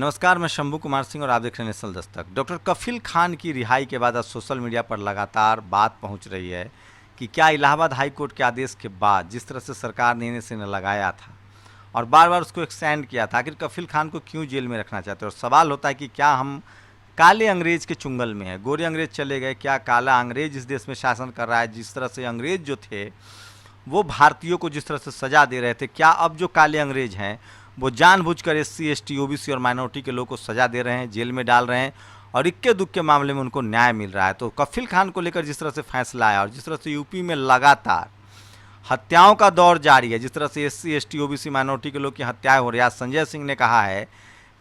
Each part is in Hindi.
नमस्कार, मैं शंभू कुमार सिंह और आप देख रहे हैं नेशनल दस्तक। डॉक्टर कफील खान की रिहाई के बाद आज सोशल मीडिया पर लगातार बात पहुंच रही है कि क्या इलाहाबाद हाई कोर्ट के आदेश के बाद जिस तरह से सरकार ने इन्हें लगाया था और बार बार उसको एक्सटेंड किया था, आखिर कफील खान को क्यों जेल में रखना चाहते हैं। और सवाल होता है कि क्या हम काले अंग्रेज के चुंगल में हैं, गोरे अंग्रेज चले गए, क्या काला अंग्रेज इस देश में शासन कर रहा है। जिस तरह से अंग्रेज जो थे वो भारतीयों को जिस तरह से सज़ा दे रहे थे, क्या अब जो काले अंग्रेज हैं वो जानबूझकर SC, ST, OBC और माइनॉरिटी के लोगों को सज़ा दे रहे हैं, जेल में डाल रहे हैं और इक्के दुक्के मामले में उनको न्याय मिल रहा है। तो कफील खान को लेकर जिस तरह से फैसला आया और जिस तरह से यूपी में लगातार हत्याओं का दौर जारी है, जिस तरह से SC, ST, OBC माइनॉरिटी के लोग की हत्याएं हो रही है। आज संजय सिंह ने कहा है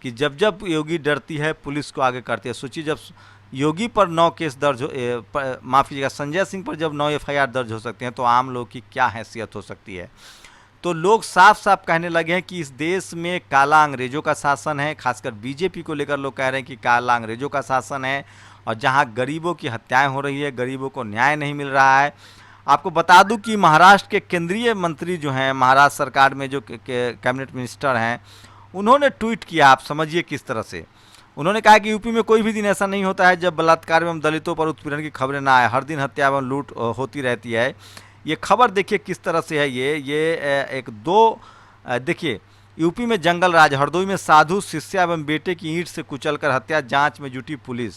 कि जब जब योगी डरती है पुलिस को आगे करती है। सोचिए, जब योगी पर 9 केस दर्ज हो, माफ़ कीजिएगा, संजय सिंह पर जब 9 FIR दर्ज हो सकते हैं तो आम लोग की क्या हैसियत हो सकती है। तो लोग साफ साफ कहने लगे हैं कि इस देश में काला अंग्रेज़ों का शासन है। खासकर बीजेपी को लेकर लोग कह रहे हैं कि काला अंग्रेज़ों का शासन है और जहां गरीबों की हत्याएं हो रही है, गरीबों को न्याय नहीं मिल रहा है। आपको बता दूं कि महाराष्ट्र के केंद्रीय मंत्री जो हैं, महाराष्ट्र सरकार में जो कैबिनेट मिनिस्टर हैं, उन्होंने ट्वीट किया। आप समझिए किस तरह से उन्होंने कहा कि यूपी में कोई भी दिन ऐसा नहीं होता है जब बलात्कार एवं दलितों पर उत्पीड़न की खबरें ना आए। हर दिन हत्या एवं लूट होती रहती है। ये खबर देखिए किस तरह से है। देखिए, यूपी में जंगल राज, हरदोई में साधु शिष्या एवं बेटे की ईंट से कुचलकर हत्या, जांच में जुटी पुलिस।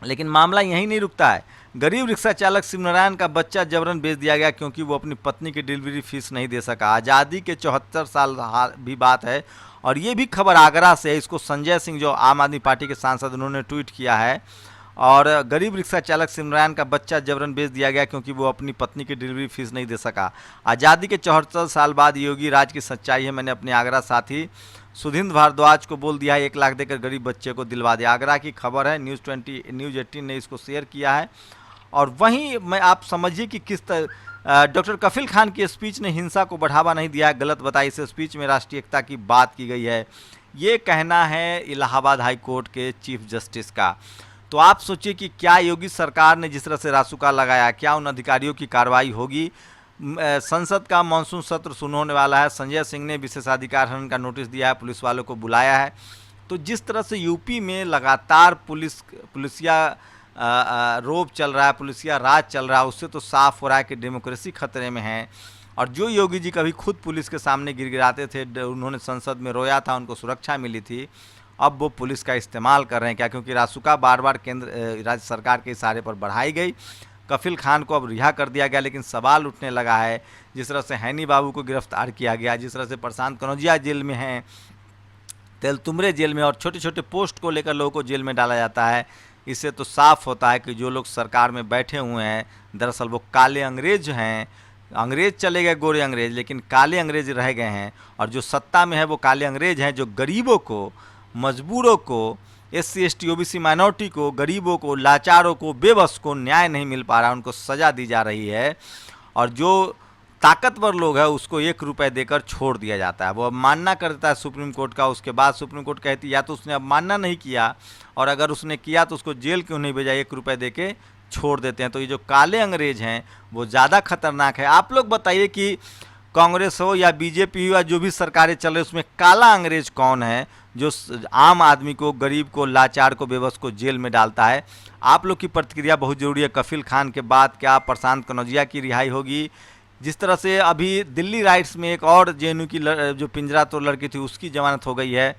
लेकिन मामला यहीं नहीं रुकता है। गरीब रिक्शा चालक शिवनारायण का बच्चा जबरन बेच दिया गया क्योंकि वो अपनी पत्नी की डिलीवरी फीस नहीं दे सका। आज़ादी के 74 साल भी बात है। और ये भी खबर आगरा से है। इसको संजय सिंह जो आम आदमी पार्टी के सांसद, उन्होंने ट्वीट किया है। और गरीब रिक्शा चालक शिवनारायण का बच्चा जबरन बेच दिया गया क्योंकि वो अपनी पत्नी की डिलीवरी फीस नहीं दे सका। आज़ादी के 74 साल बाद योगी राज की सच्चाई है। मैंने अपने आगरा साथी सुधिंद्र भारद्वाज को बोल दिया है 1 लाख देकर गरीब बच्चे को दिलवा दिया। आगरा की खबर है, न्यूज़ 18 ने इसको शेयर किया है। और वहीं मैं आप समझिए कि किस तरह डॉक्टर कफील खान की स्पीच ने हिंसा को बढ़ावा नहीं दिया है, गलत बताई। इस स्पीच में राष्ट्रीय एकता की बात की गई है। ये कहना है इलाहाबाद हाई कोर्ट के चीफ जस्टिस का। तो आप सोचिए कि क्या योगी सरकार ने जिस तरह से रासुका लगाया, क्या उन अधिकारियों की कार्रवाई होगी। संसद का मानसून सत्र शुरू होने वाला है। संजय सिंह ने विशेषाधिकार हनन का नोटिस दिया है, पुलिस वालों को बुलाया है। तो जिस तरह से यूपी में लगातार पुलिसिया रोब चल रहा है, पुलिसिया राज चल रहा है, उससे तो साफ हो रहा है कि डेमोक्रेसी खतरे में है। और जो योगी जी कभी खुद पुलिस के सामने गिड़गिड़ाते थे, उन्होंने संसद में रोया था, उनको सुरक्षा मिली थी, अब वो पुलिस का इस्तेमाल कर रहे हैं। क्या क्योंकि रासुका बार बार केंद्र राज्य सरकार के इशारे पर बढ़ाई गई। कफील खान को अब रिहा कर दिया गया, लेकिन सवाल उठने लगा है जिस तरह से हैनी बाबू को गिरफ्तार किया गया, जिस तरह से प्रशांत कनौजिया जेल में हैं, तेलतुम्बरे जेल में, और छोटे छोटे पोस्ट को लेकर लोगों को जेल में डाला जाता है। इससे तो साफ होता है कि जो लोग सरकार में बैठे हुए हैं दरअसल वो काले अंग्रेज हैं। अंग्रेज चले गए, गोरे अंग्रेज, लेकिन काले अंग्रेज रह गए हैं। और जो सत्ता में है वो काले अंग्रेज हैं, जो गरीबों को, मजबूरों को, SC, ST, OBC माइनॉरिटी को, गरीबों को, लाचारों को, बेबस को न्याय नहीं मिल पा रहा, उनको सज़ा दी जा रही है। और जो ताकतवर लोग हैं उसको 1 रुपये देकर छोड़ दिया जाता है। वो अवमानना कर देता है सुप्रीम कोर्ट का। उसके बाद सुप्रीम कोर्ट कहती है या तो उसने अवमानना नहीं किया, और अगर उसने किया तो उसको जेल क्यों नहीं भेजा, 1 रुपये दे के छोड़ देते हैं। तो ये जो काले अंग्रेज हैं वो ज़्यादा खतरनाक है। आप लोग बताइए कि कांग्रेस हो या बीजेपी हो या जो भी सरकारें चल रही उसमें काला अंग्रेज कौन है जो आम आदमी को, गरीब को, लाचार को, बेबस को जेल में डालता है। आप लोग की प्रतिक्रिया बहुत ज़रूरी है। कफील खान के बाद क्या प्रशांत कनौजिया की रिहाई होगी? जिस तरह से अभी दिल्ली राइट्स में एक और JNU की जो पिंजरा तोड़ लड़की थी उसकी जमानत हो गई है।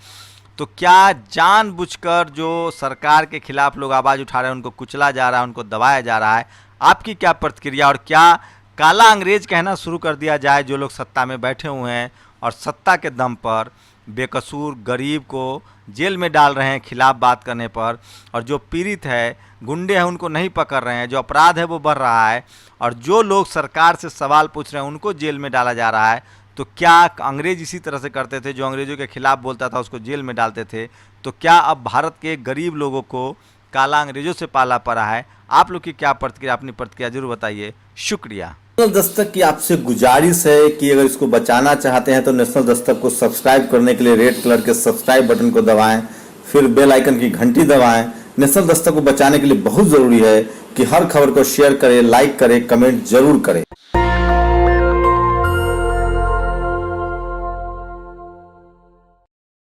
तो क्या जानबूझकर जो सरकार के खिलाफ लोग आवाज़ उठा रहे हैं उनको कुचला जा रहा है, उनको दबाया जा रहा है? आपकी क्या प्रतिक्रिया? और क्या काला अंग्रेज कहना शुरू कर दिया जाए जो लोग सत्ता में बैठे हुए हैं और सत्ता के दम पर बेकसूर गरीब को जेल में डाल रहे हैं खिलाफ बात करने पर, और जो पीड़ित है, गुंडे हैं, उनको नहीं पकड़ रहे हैं, जो अपराध है वो बढ़ रहा है, और जो लोग सरकार से सवाल पूछ रहे हैं उनको जेल में डाला जा रहा है। तो क्या अंग्रेज इसी तरह से करते थे? जो अंग्रेज़ों के खिलाफ बोलता था उसको जेल में डालते थे। तो क्या अब भारत के गरीब लोगों को काला अंग्रेज़ों से पाला पड़ा है? आप लोग की क्या प्रतिक्रिया? अपनी प्रतिक्रिया जरूर बताइए। शुक्रिया। नेशनल दस्तक की आपसे गुजारिश है कि अगर इसको बचाना चाहते हैं तो नेशनल दस्तक को सब्सक्राइब करने के लिए रेड कलर के सब्सक्राइब बटन को दबाएं, फिर बेल आइकन की घंटी दबाएं। नेशनल दस्तक को बचाने के लिए बहुत जरूरी है कि हर खबर को शेयर करें, लाइक करें, कमेंट जरूर करें।